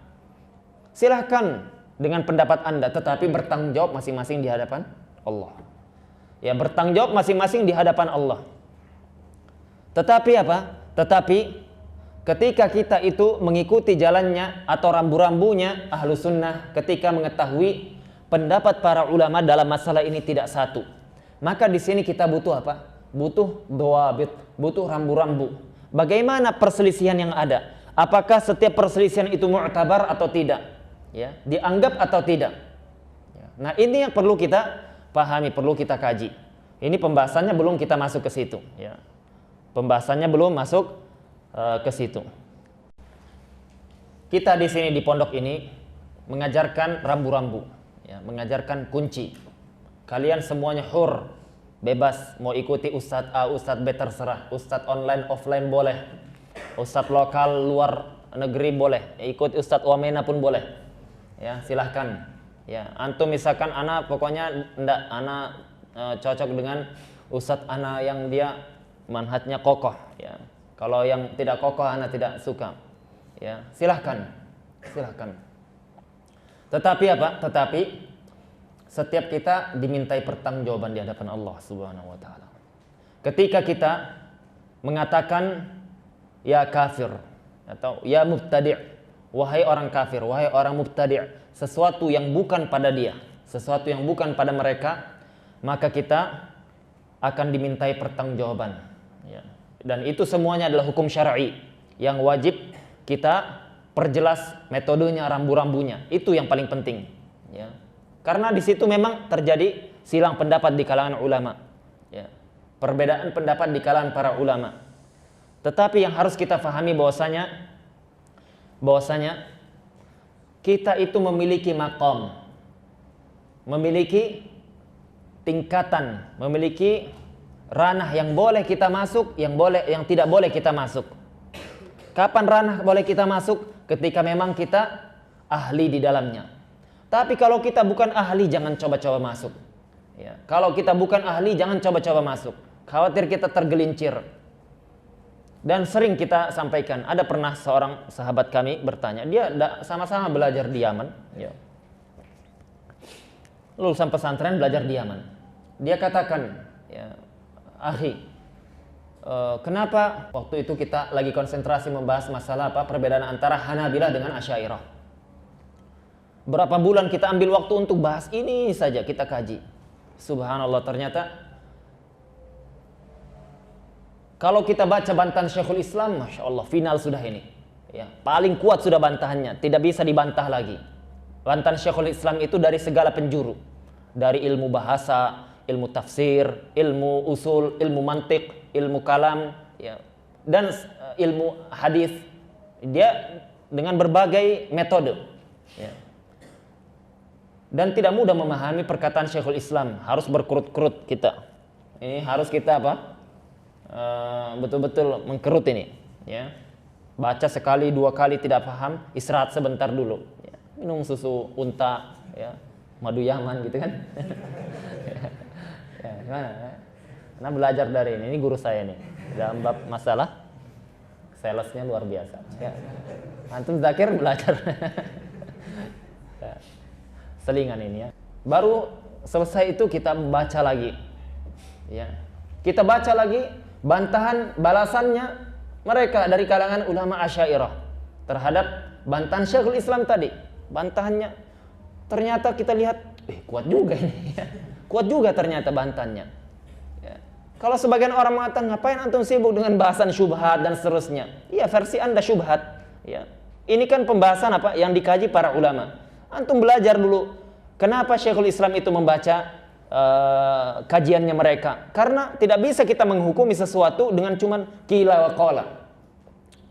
Silahkan dengan pendapat Anda, tetapi bertanggung jawab masing-masing di hadapan Allah. Ya, bertanggung jawab masing-masing di hadapan Allah. Tetapi apa? Tetapi ketika kita itu mengikuti jalannya atau rambu-rambunya ahlu sunnah, ketika mengetahui pendapat para ulama dalam masalah ini tidak satu, maka di sini kita butuh apa? Butuh dhawabit, butuh rambu-rambu. Bagaimana perselisihan yang ada? Apakah setiap perselisihan itu mu'tabar atau tidak? Ya, dianggap atau tidak? Ya. Nah, ini yang perlu kita pahami, perlu kita kaji. Ini pembahasannya belum kita masuk ke situ. Ya. Pembahasannya belum masuk ke situ. Kita di sini di pondok ini mengajarkan rambu-rambu, ya, mengajarkan kunci. Kalian semuanya hur, bebas mau ikuti Ustadz A, Ustadz B terserah, Ustadz online offline boleh, Ustadz lokal luar negeri boleh, ikuti Ustadz Wamena pun boleh, ya silahkan. Ya, antum misalkan ana pokoknya ndak ana cocok dengan Ustadz ana yang dia manhajnya kokoh, ya. Kalau yang tidak kokoh ana tidak suka, ya silahkan, silahkan. Tetapi apa? Tetapi setiap kita dimintai pertanggungjawaban di hadapan Allah Subhanahu wa taala. Ketika kita mengatakan ya kafir atau ya mubtadi', wahai orang kafir, wahai orang mubtadi', sesuatu yang bukan pada dia, sesuatu yang bukan pada mereka, maka kita akan dimintai pertanggungjawaban, ya. Dan itu semuanya adalah hukum syar'i yang wajib kita perjelas metodenya, rambu-rambunya. Itu yang paling penting, ya. Karena di situ memang terjadi silang pendapat di kalangan ulama, ya. Perbedaan pendapat di kalangan para ulama. Tetapi yang harus kita pahami bahwasanya kita itu memiliki maqam, memiliki tingkatan, memiliki ranah yang boleh kita masuk, yang tidak boleh kita masuk. Kapan ranah boleh kita masuk? Ketika memang kita ahli di dalamnya. Tapi kalau kita bukan ahli, jangan coba-coba masuk. Ya, kalau kita bukan ahli, jangan coba-coba masuk. Khawatir kita tergelincir. Dan sering kita sampaikan, ada pernah seorang sahabat kami bertanya, dia sama-sama belajar di Yaman, ya. Lulusan pesantren belajar di Yaman. Dia katakan, ya, akhi, kenapa waktu itu kita lagi konsentrasi membahas masalah perbedaan antara Hanabilah dengan Asy'ariyah. Berapa bulan kita ambil waktu untuk bahas ini saja, kita kaji. Subhanallah, ternyata kalau kita baca bantahan Syekhul Islam, Masya Allah, final sudah ini, ya, paling kuat sudah bantahannya, tidak bisa dibantah lagi. Bantahan Syekhul Islam itu dari segala penjuru, dari ilmu bahasa, ilmu tafsir, ilmu usul, ilmu mantiq, ilmu kalam, ya, dan ilmu hadis. Dia dengan berbagai metode, ya. Dan tidak mudah memahami perkataan Syekhul Islam, harus berkerut-kerut kita. Ini harus kita betul-betul mengkerut ini, Ya. Baca sekali, 2 kali tidak paham, istirahat sebentar dulu. Ya. Minum susu unta, ya. Madu Yaman gitu kan. Ya, gimana? Karena belajar dari ini guru saya nih. Dalam bab masalah salesnya luar biasa. Ya. Antum zakir belajar. Ya. Selingan ini ya. Baru selesai itu kita baca lagi. Ya. Kita baca lagi bantahan balasannya mereka dari kalangan ulama Asy'ariyah terhadap bantahan Syekhul Islam tadi. Bantahannya ternyata kita lihat, kuat juga ini. Kuat juga ternyata bantahannya. Ya. Kalau sebagian orang mengatakan, ngapain antum sibuk dengan bahasan syubhat dan seterusnya? Iya, versi Anda syubhat. Ya. Ini kan pembahasan apa yang dikaji para ulama. Antum belajar dulu kenapa Syekhul Islam itu membaca kajiannya mereka. Karena tidak bisa kita menghukumi sesuatu dengan cuman qila wa qala.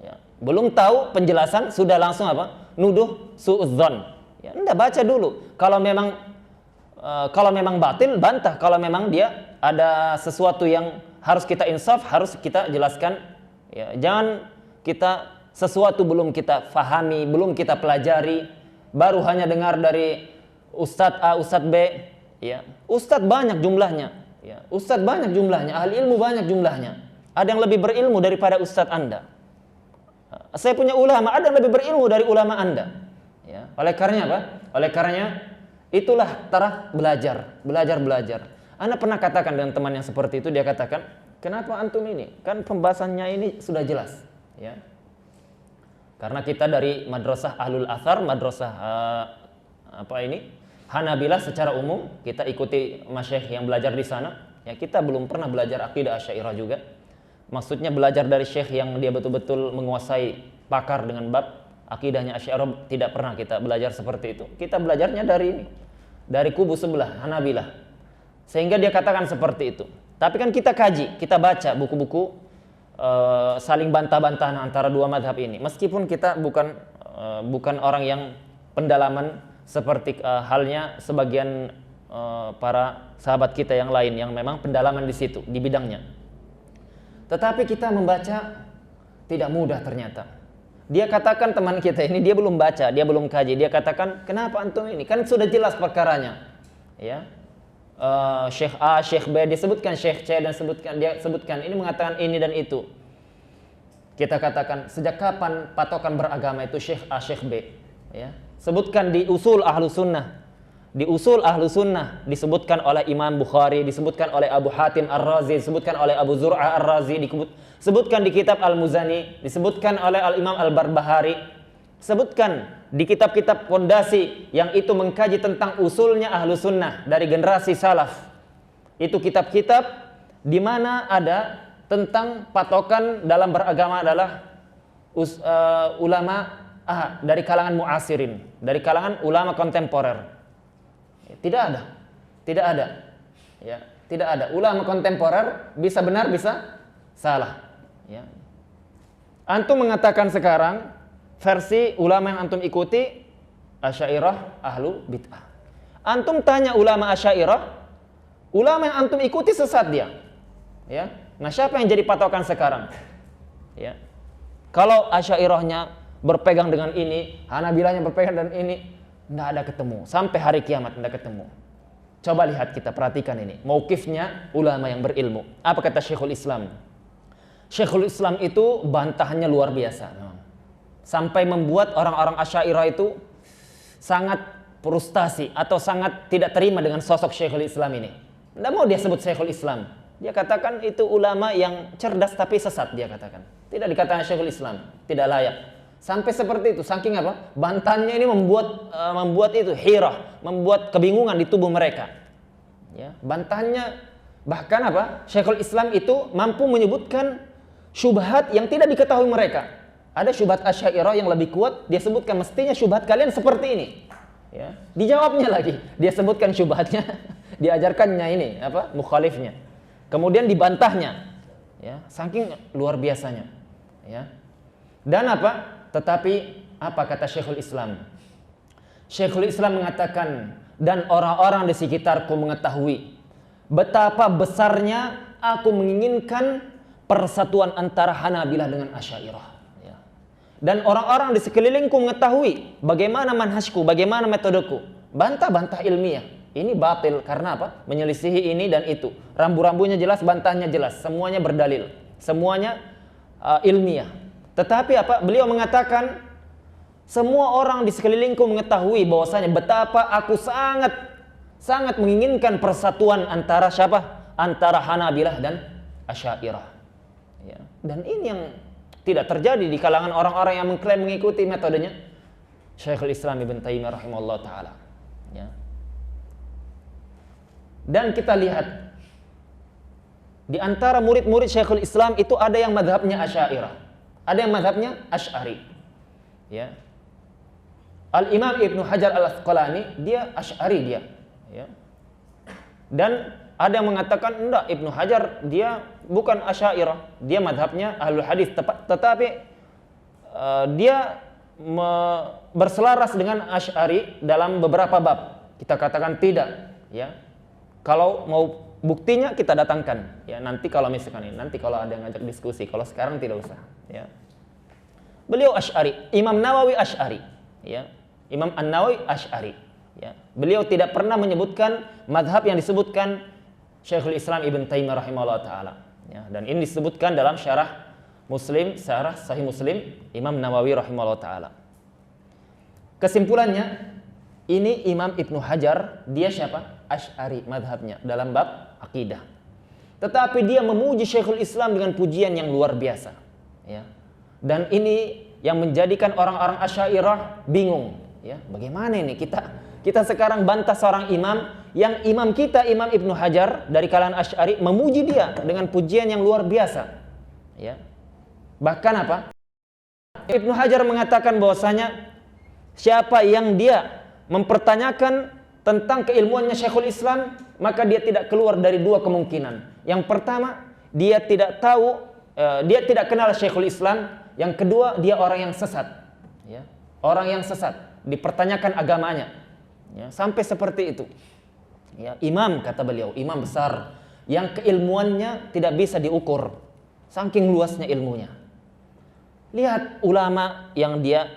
Ya. Belum tahu penjelasan sudah langsung apa? Nuduh suudzon. Ya, Anda baca dulu. Kalau memang batil, bantah. Kalau memang dia ada sesuatu yang harus kita insaf, harus kita jelaskan. Ya, jangan kita sesuatu belum kita fahami, belum kita pelajari, baru hanya dengar dari Ustadz A, Ustadz B. Ya, Ustadz banyak jumlahnya. Ya, Ustadz banyak jumlahnya, ahli ilmu banyak jumlahnya. Ada yang lebih berilmu daripada Ustadz Anda. Saya punya ulama, ada yang lebih berilmu dari ulama Anda. Ya, oleh karenanya apa? Oleh karenanya itulah taraf belajar. Anda pernah katakan dengan teman yang seperti itu, dia katakan, kenapa antum ini? Kan pembahasannya ini sudah jelas. Ya. Karena kita dari madrasah Ahlul Athar, madrasah Hanabilah secara umum, kita ikuti masyayikh yang belajar di sana. Ya, kita belum pernah belajar akidah Asy'ariyah juga. Maksudnya belajar dari syekh yang dia betul-betul menguasai, pakar dengan bab akidahnya Asy'ariyah, tidak pernah kita belajar seperti itu. Kita belajarnya dari ini, dari kubu sebelah Hanabilah. Sehingga dia katakan seperti itu. Tapi kan kita kaji, kita baca buku-buku saling bantah-bantahan antara dua madhab ini. Meskipun kita bukan orang yang pendalaman seperti halnya sebagian para sahabat kita yang lain yang memang pendalaman di situ, di bidangnya. Tetapi kita membaca tidak mudah ternyata. Dia katakan teman kita ini dia belum baca, dia belum kaji. Dia katakan, kenapa antum ini? Kan sudah jelas perkaranya. Ya. Syekh A, Syekh B disebutkan, Syekh C dan dia sebutkan ini mengatakan ini dan itu. Kita katakan, sejak kapan patokan beragama itu Syekh A, Syekh B? Ya. Sebutkan di usul ahlu sunnah. Di usul ahlu sunnah disebutkan oleh Imam Bukhari, disebutkan oleh Abu Hatim Ar-Razi, disebutkan oleh Abu Zur'ah Ar-Razi, disebutkan di kitab Al-Muzani, disebutkan oleh Al-Imam Al-Barbahari, sebutkan di kitab-kitab fondasi yang itu mengkaji tentang usulnya ahlu sunnah dari generasi salaf. Itu kitab-kitab di mana ada tentang patokan dalam beragama adalah ulama dari kalangan muasirin, dari kalangan ulama kontemporer. Tidak ada. Ya, tidak ada. Ulama kontemporer bisa benar, bisa salah. Ya. Antum mengatakan sekarang versi ulama yang antum ikuti Asy'ariyah ahlu bid'ah. Antum tanya ulama Asy'ariyah, ulama yang antum ikuti sesat dia. Ya. Nah, siapa yang jadi patokan sekarang? Ya. Kalau Asy'ariyahnya berpegang dengan ini, Hanabilahnya berpegang dengan ini, tidak ada ketemu. Sampai hari kiamat tidak ketemu. Coba lihat, kita perhatikan ini. Mauqifnya ulama yang berilmu. Apa kata Syekhul Islam? Syekhul Islam itu bantahannya luar biasa. Sampai membuat orang-orang Asy'ariyah itu sangat frustasi atau sangat tidak terima dengan sosok Syekhul Islam ini. Tidak mau dia sebut Syekhul Islam. Dia katakan itu ulama yang cerdas tapi sesat, dia katakan. Tidak dikatakan Syekhul Islam, tidak layak. Sampai seperti itu, saking apa? Bantahannya ini membuat itu hirah, membuat kebingungan di tubuh mereka. Ya, bantahannya bahkan apa? Syekhul Islam itu mampu menyebutkan syubhat yang tidak diketahui mereka. Ada syubhat Asy'ariyah yang lebih kuat, dia sebutkan mestinya syubhat kalian seperti ini. Ya, dijawabnya lagi, dia sebutkan syubhatnya, diajarkannya ini apa? Mukhalifnya. Kemudian dibantahnya. Ya, saking luar biasanya. Ya. Dan apa? Tetapi apa kata Syekhul Islam? Syekhul Islam mengatakan, dan orang-orang di sekitarku mengetahui betapa besarnya aku menginginkan persatuan antara Hanabilah dengan Asy'ariyah. Ya. Dan orang-orang di sekelilingku mengetahui bagaimana manhajku, bagaimana metodeku. Bantah-bantah ilmiah. Ini batil karena apa? Menyelisihi ini dan itu. Rambu-rambunya jelas, bantahnya jelas. Semuanya berdalil. Semuanya ilmiah. Tetapi apa? Beliau mengatakan semua orang di sekelilingku mengetahui bahwasanya betapa aku sangat menginginkan persatuan antara siapa? Antara Hanabilah dan Asy'ariyah. Ya. Dan ini yang tidak terjadi di kalangan orang-orang yang mengklaim mengikuti metodenya Syekhul Islam Ibn Taimiyah rahimahullah ta'ala. Ya. Dan kita lihat di antara murid-murid Syekhul Islam itu ada yang madhabnya Asy'ariyah, ada yang madhabnya Asy'ari. Ya. Al-Imam Ibnu Hajar Al-Asqalani dia Asy'ari dia. Ya. Dan ada yang mengatakan enggak, Ibnu Hajar dia bukan Asy'ariyah, dia madhabnya Ahlul Hadis, tetapi dia berselaras dengan Asy'ari dalam beberapa bab. Kita katakan tidak, ya. Kalau mau buktinya kita datangkan, ya. Nanti kalau misalkan ini, nanti kalau ada yang ngajak diskusi, kalau sekarang tidak usah, ya. Beliau Asy'ari, Imam Nawawi Asy'ari, ya. Imam An-Nawawi Asy'ari, ya. Beliau tidak pernah menyebutkan madhab yang disebutkan Syekhul Islam Ibn Taimiyah rahimahullah ta'ala, ya. Dan ini disebutkan dalam syarah Muslim, syarah Sahih Muslim Imam Nawawi rahimahullah ta'ala. Kesimpulannya, ini Imam Ibnu Hajar dia siapa? Asy'ari madhabnya dalam bab akidah. Tetapi dia memuji Syekhul Islam dengan pujian yang luar biasa, ya. Dan ini yang menjadikan orang-orang Asy'ariyah bingung, ya. Bagaimana ini kita sekarang bantah seorang imam yang imam kita Imam Ibnu Hajar dari kalangan Asy'ari memuji dia dengan pujian yang luar biasa, ya. Bahkan apa? Ibnu Hajar mengatakan bahwasanya siapa yang dia mempertanyakan tentang keilmuannya Syekhul Islam, maka dia tidak keluar dari dua kemungkinan. Yang pertama, dia tidak tahu, dia tidak kenal Syekhul Islam. Yang kedua, dia orang yang sesat, ya. Orang yang sesat, dipertanyakan agamanya, ya. Sampai seperti itu, ya. Imam, kata beliau, imam besar yang keilmuannya tidak bisa diukur, saking luasnya ilmunya. Lihat ulama yang dia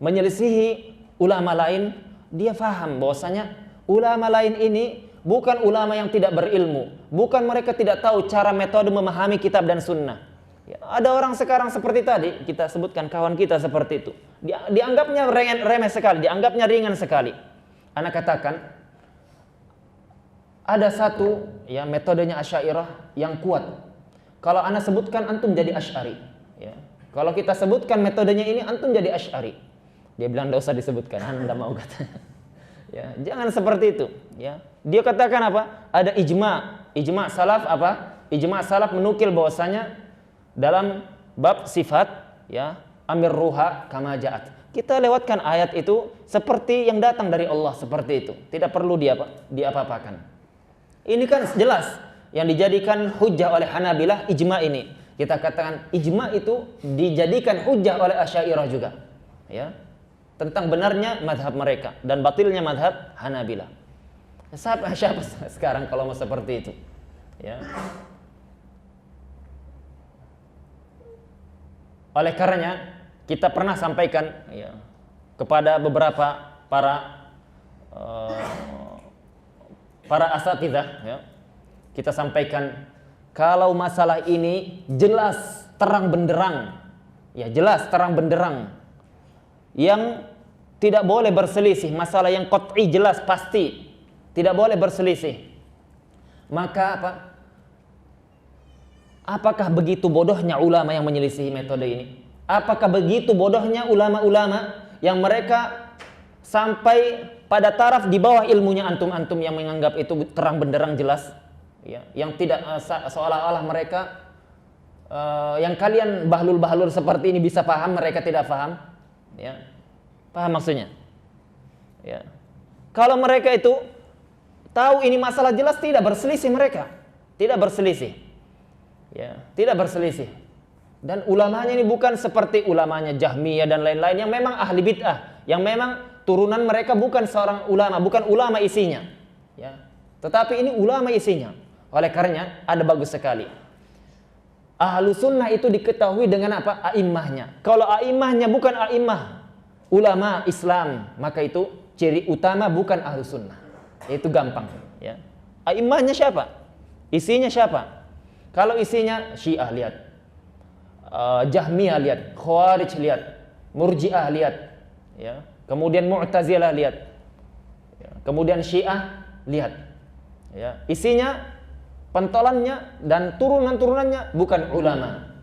menyelisihi ulama lain, dia faham bahwasanya ulama lain ini bukan ulama yang tidak berilmu, bukan mereka tidak tahu cara metode memahami kitab dan sunnah. Ya, ada orang sekarang seperti tadi kita sebutkan, kawan kita seperti itu, dianggapnya remeh sekali, dianggapnya ringan sekali. Ana katakan ada satu, ya, metodenya Asy'ariyah yang kuat. Kalau ana sebutkan antum jadi Asy'ari, ya. Kalau kita sebutkan metodenya ini antum jadi Asy'ari. Dia bilang enggak usah disebutkan, anda mau katanya. Ya, jangan seperti itu, ya. Dia katakan apa? Ada ijma salaf apa? Ijma salaf menukil bahwasanya dalam bab sifat, ya, amir ruha kama ja'at. Kita lewatkan ayat itu seperti yang datang dari Allah, seperti itu. Tidak perlu diapa-apakan. Ini kan jelas yang dijadikan hujjah oleh Hanabilah ijma ini. Kita katakan ijma itu dijadikan hujjah oleh Asy'ariyah juga, ya. Tentang benarnya madhab mereka dan batilnya madhab Hanabilah. Siapa sekarang kalau mau seperti itu, ya. Oleh karenanya kita pernah sampaikan, ya, kepada beberapa para asatidzah, ya. Kita sampaikan kalau masalah ini jelas terang benderang, ya, jelas terang benderang, yang tidak boleh berselisih, masalah yang qat'i jelas pasti tidak boleh berselisih. Maka apa? Apakah begitu bodohnya ulama yang menyelisihi metode ini? Apakah begitu bodohnya ulama-ulama yang mereka sampai pada taraf di bawah ilmunya antum-antum yang menganggap itu terang benderang jelas, ya, yang tidak seolah-olah mereka yang kalian bahlul-bahlul seperti ini bisa paham, mereka tidak paham, ya. Paham maksudnya? Ya. Kalau mereka itu tahu ini masalah jelas, tidak berselisih mereka, tidak berselisih, ya, tidak berselisih. Dan ulamanya ini bukan seperti ulamanya Jahmiyah dan lain-lain yang memang ahli bid'ah, yang memang turunan mereka bukan seorang ulama, bukan ulama isinya, ya. Tetapi ini ulama isinya. Oleh karenanya ada bagus sekali. Ahlu sunnah itu diketahui dengan apa? A'immahnya. Kalau a'immahnya bukan a'immah ulama Islam, maka itu ciri utama bukan ahlu sunnah. Itu gampang. Ya. A'immahnya siapa? Isinya siapa? Kalau isinya Syiah lihat, Jahmiyah lihat, Khawarij lihat, Murji'ah lihat, ya. Kemudian Mu'tazilah lihat, ya. Kemudian Syiah lihat, ya. Isinya, pentolannya dan turunan-turunannya bukan ulama,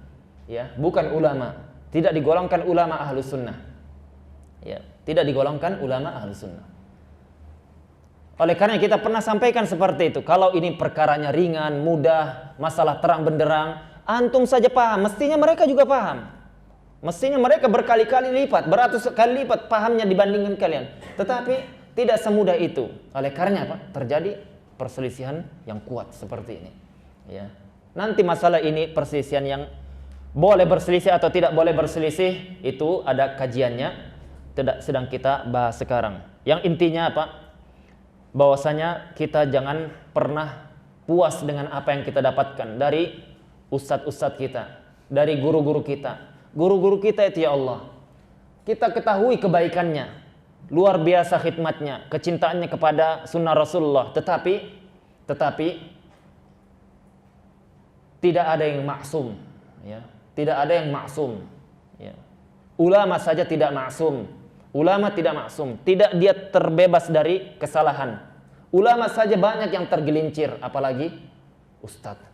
ya, bukan ulama, tidak digolongkan ulama ahlu sunnah, ya, tidak digolongkan ulama ahlu sunnah. Oleh karena kita pernah sampaikan seperti itu. Kalau ini perkaranya ringan, mudah, masalah terang benderang, antum saja paham, mestinya mereka juga paham. Mestinya mereka berkali-kali lipat, beratus kali lipat pahamnya dibandingkan kalian. Tetapi tidak semudah itu. Oleh karena apa? Terjadi perselisihan yang kuat seperti ini. Ya. Nanti masalah ini perselisihan yang boleh berselisih atau tidak boleh berselisih itu ada kajiannya, tidak sedang kita bahas sekarang. Yang intinya apa? Bahwasanya kita jangan pernah puas dengan apa yang kita dapatkan dari ustadz-ustadz kita, dari guru-guru kita. Guru-guru kita itu ya Allah, kita ketahui kebaikannya, luar biasa khidmatnya, kecintaannya kepada sunnah Rasulullah, tetapi tidak ada yang maksum, ya. Tidak ada yang maksum, ya. Ulama saja tidak maksum. Ulama tidak maksum, tidak dia terbebas dari kesalahan. Ulama saja banyak yang tergelincir, apalagi ustadz.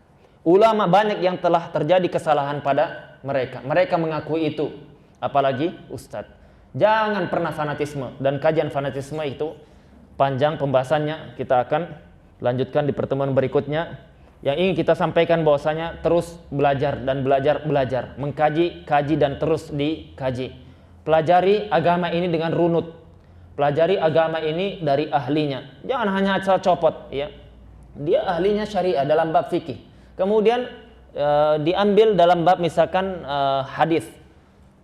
Ulama banyak yang telah terjadi kesalahan pada mereka. Mereka mengakui itu, apalagi ustadz. Jangan pernah fanatisme, dan kajian fanatisme itu panjang pembahasannya, kita akan lanjutkan di pertemuan berikutnya. Yang ingin kita sampaikan bahwasanya terus belajar dan belajar, mengkaji, kaji dan terus dikaji. Pelajari agama ini dengan runut. Pelajari agama ini dari ahlinya. Jangan hanya asal copot, ya. Dia ahlinya syariah dalam bab fikih. Kemudian diambil dalam bab misalkan hadis.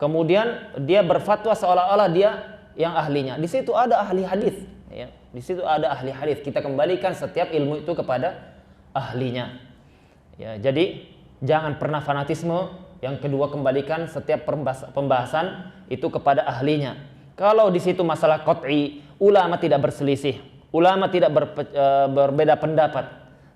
Kemudian dia berfatwa seolah-olah dia yang ahlinya. Di situ ada ahli hadis, ya. Di situ ada ahli hadis. Kita kembalikan setiap ilmu itu kepada ahlinya. Ya, jadi jangan pernah fanatisme. Yang kedua, kembalikan setiap pembahasan itu kepada ahlinya. Kalau di situ masalah qat'i, ulama tidak berselisih, ulama tidak berbeda pendapat.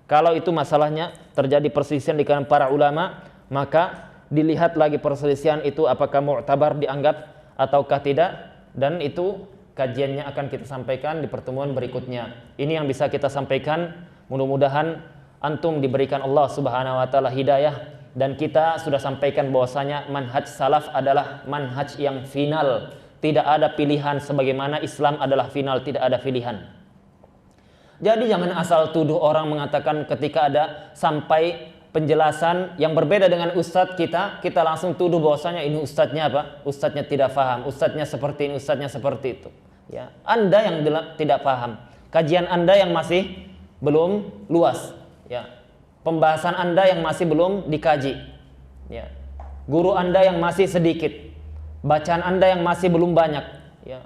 Kalau itu masalahnya terjadi perselisihan di kalangan para ulama, maka dilihat lagi perselisihan itu apakah mu'tabar dianggap ataukah tidak, dan itu kajiannya akan kita sampaikan di pertemuan berikutnya. Ini yang bisa kita sampaikan. Mudah-mudahan antum diberikan Allah Subhanahu wa taala hidayah. Dan kita sudah sampaikan bahwasanya manhaj salaf adalah manhaj yang final. Tidak ada pilihan, sebagaimana Islam adalah final, tidak ada pilihan. Jadi jangan asal tuduh orang mengatakan ketika ada sampai penjelasan yang berbeda dengan ustadz kita langsung tuduh bahwasanya ini ustadznya apa? Ustadznya tidak paham, ustadznya seperti ini, ustadznya seperti itu. Ya, Anda yang tidak paham, kajian Anda yang masih belum luas, ya. Pembahasan Anda yang masih belum dikaji, ya. Guru Anda yang masih sedikit, bacaan Anda yang masih belum banyak, ya.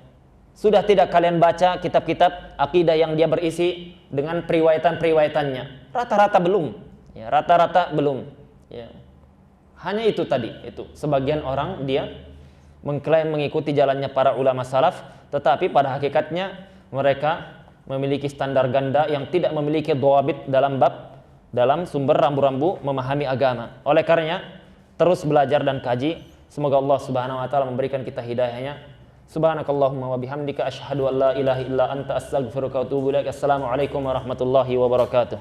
Sudah tidak kalian baca kitab-kitab akidah yang dia berisi dengan periwayatan-periwayatannya? Rata-rata belum, ya, rata-rata belum, ya. Hanya itu tadi, itu sebagian orang dia mengklaim mengikuti jalannya para ulama salaf, tetapi pada hakikatnya mereka memiliki standar ganda yang tidak memiliki dhawabit dalam sumber rambu-rambu memahami agama. Oleh karenanya terus belajar dan kaji. Semoga Allah Subhanahu wa taala memberikan kita hidayahnya. Subhanakallahumma wa bihamdika asyhadu an la ilaha illa anta astaghfiruka wa atubu ilaik. Assalamualaikum warahmatullahi wabarakatuh.